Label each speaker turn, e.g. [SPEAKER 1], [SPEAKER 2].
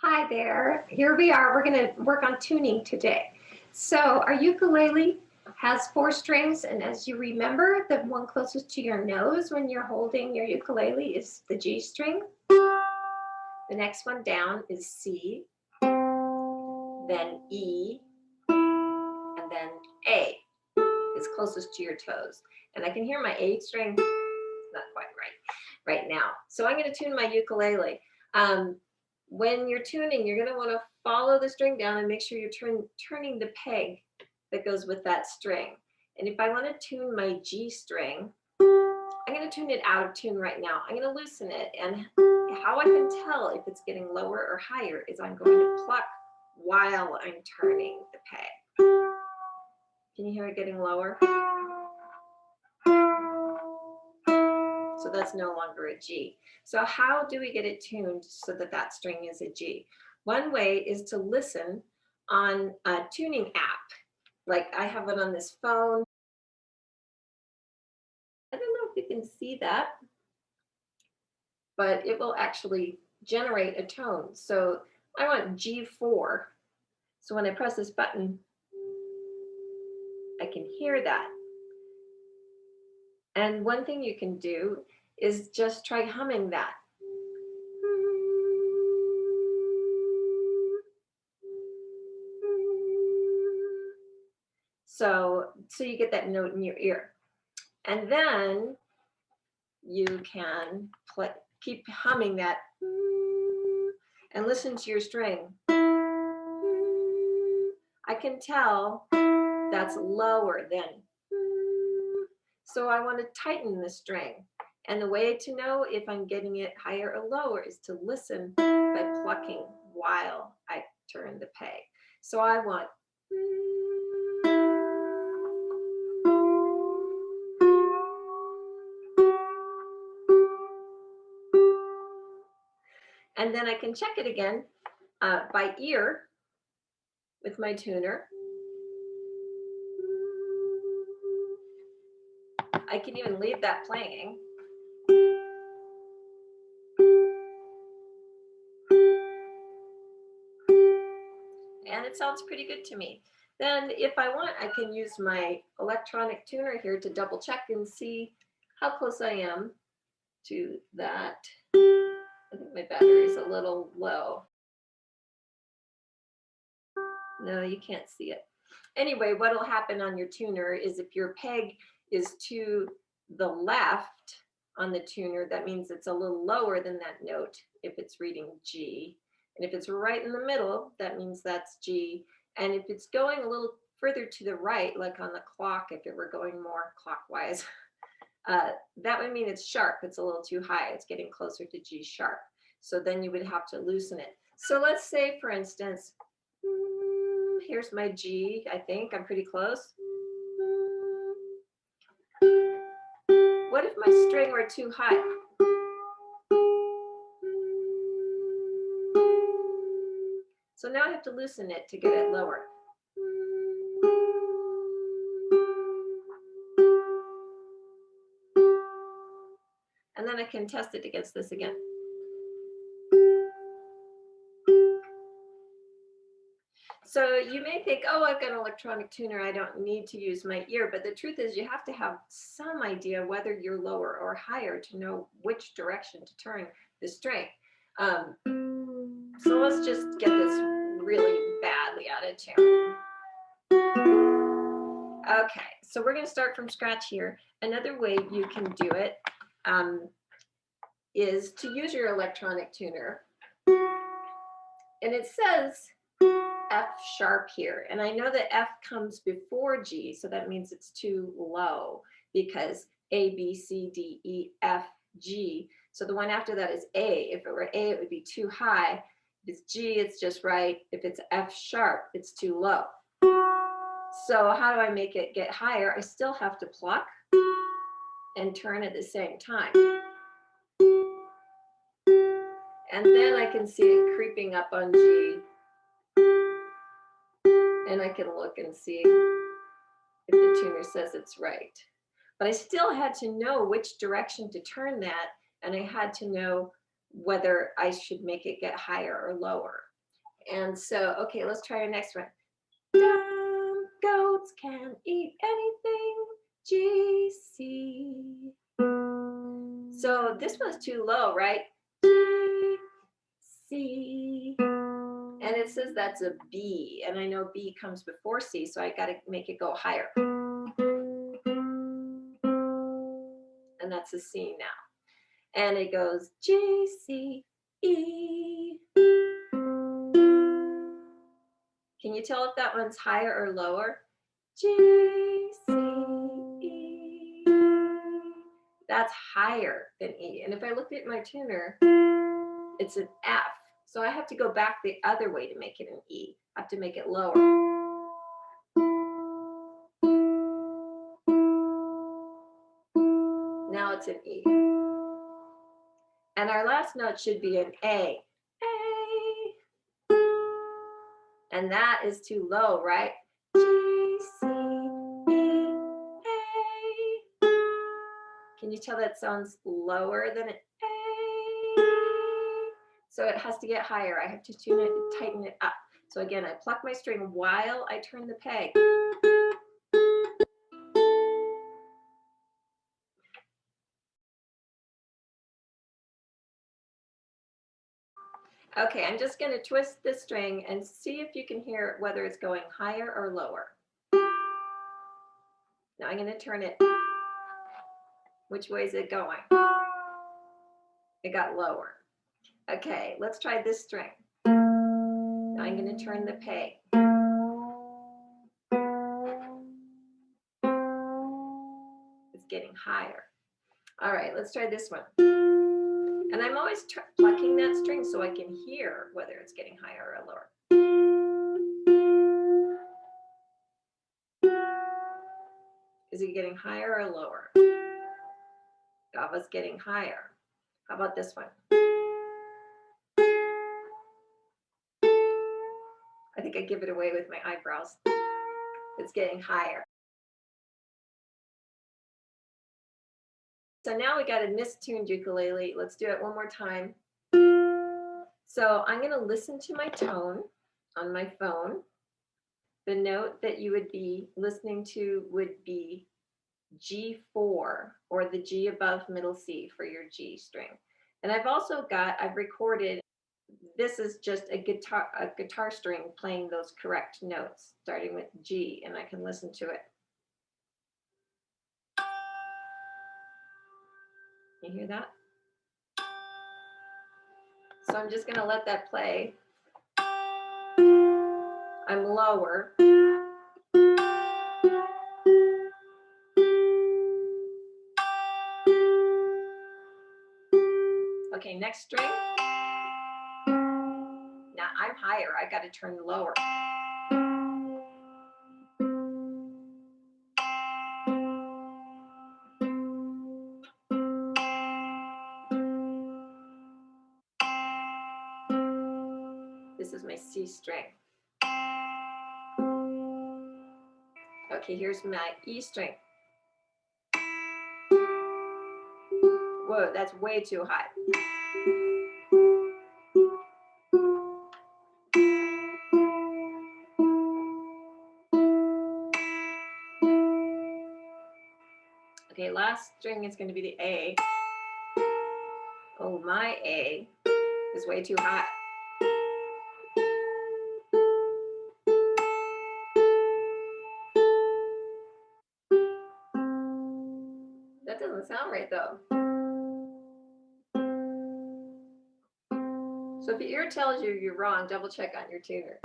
[SPEAKER 1] Hi there. Here we are. We're going to work on tuning today. So our ukulele has 4 strings, and as you remember, the one closest to your nose when you're holding your ukulele is the G string. The next one down is C, then E, and then A is closest to your toes. And I can hear my A string, not quite right now. So I'm going to tune my ukulele. When you're tuning, you're going to want to follow the string down and make sure you're turning the peg that goes with that string. And if I want to tune my G string, I'm going to tune it out of tune right now. I'm going to loosen it, and how I can tell if it's getting lower or higher is I'm going to pluck while I'm turning the peg. Can you hear it getting lower? So that's no longer a G. So how do we get it tuned so that that string is a G? One way is to listen on a tuning app. Like I have it on this phone. I don't know if you can see that, but it will actually generate a tone. So I want G4. So when I press this button, I can hear that. And one thing you can do is just try humming that. So you get that note in your ear. And then you can keep humming that and listen to your string. I can tell that's lower than. So I want to tighten the string. And the way to know if I'm getting it higher or lower is to listen by plucking while I turn the peg. So I want. And then I can check it again by ear with my tuner. I can even leave that playing. And it sounds pretty good to me. Then if I want, I can use my electronic tuner here to double check and see how close I am to that. I think my battery is a little low. No, you can't see it. Anyway, what will happen on your tuner is if your peg is to the left on the tuner, that means it's a little lower than that note if it's reading G. And if it's right in the middle, that means that's G. And if it's going a little further to the right, like on the clock, if it were going more clockwise, that would mean it's sharp. It's a little too high. It's getting closer to G sharp. So then you would have to loosen it. So let's say, for instance, here's my G, I think. I'm pretty close. What if my string were too high? So now I have to loosen it to get it lower. And then I can test it against this again. So you may think, oh, I've got an electronic tuner, I don't need to use my ear. But the truth is you have to have some idea whether you're lower or higher to know which direction to turn the string. So let's just get this really badly out of tune. Okay, so we're going to start from scratch here. Another way you can do it is to use your electronic tuner. And it says F sharp here. And I know that F comes before G, so that means it's too low because A, B, C, D, E, F, G. So the one after that is A. If it were A, it would be too high. If it's G, it's just right. If it's F sharp, it's too low. So how do I make it get higher? I still have to pluck and turn at the same time. And then I can see it creeping up on G. And I can look and see if the tuner says it's right. But I still had to know which direction to turn that, and I had to know whether I should make it get higher or lower. And so, okay, let's try our next one. Dumb goats can eat anything, GC. So this one's too low, right? C. And it says that's a B, and I know B comes before C, so I got to make it go higher. And that's a C now. And it goes G, C, E. Can you tell if that one's higher or lower? G, C, E. That's higher than E. And if I look at my tuner, it's an F. So I have to go back the other way to make it an E. I have to make it lower. Now it's an E. And our last note should be an A. A. And that is too low, right? G, C, E, A. Can you tell that sounds lower than an A? So it has to get higher. I have to tune it, tighten it up. So again, I pluck my string while I turn the peg. Okay, I'm just going to twist this string and see if you can hear whether it's going higher or lower. Now I'm going to turn it. Which way is it going? It got lower. Okay, let's try this string. Now I'm going to turn the peg. It's getting higher. All right, let's try this one. And I'm always plucking that string so I can hear whether it's getting higher or lower. Is it getting higher or lower? Gava's getting higher. How about this one? I think I give it away with my eyebrows. It's getting higher. So now we got a mistuned ukulele. Let's do it one more time. So I'm going to listen to my tone on my phone. The note that you would be listening to would be G4, or the G above middle C for your G string. And I've recorded, this is just a guitar string playing those correct notes, starting with G, and I can listen to it. You hear that? So I'm just going to let that play. I'm lower. Okay, next string. Now I'm higher. I got to turn lower. This is my C string. Okay, here's my E string. Whoa, that's way too high. Okay, last string is going to be the A. Oh, my A is way too high. That doesn't sound right though. So if your ear tells you you're wrong, double check on your tuner.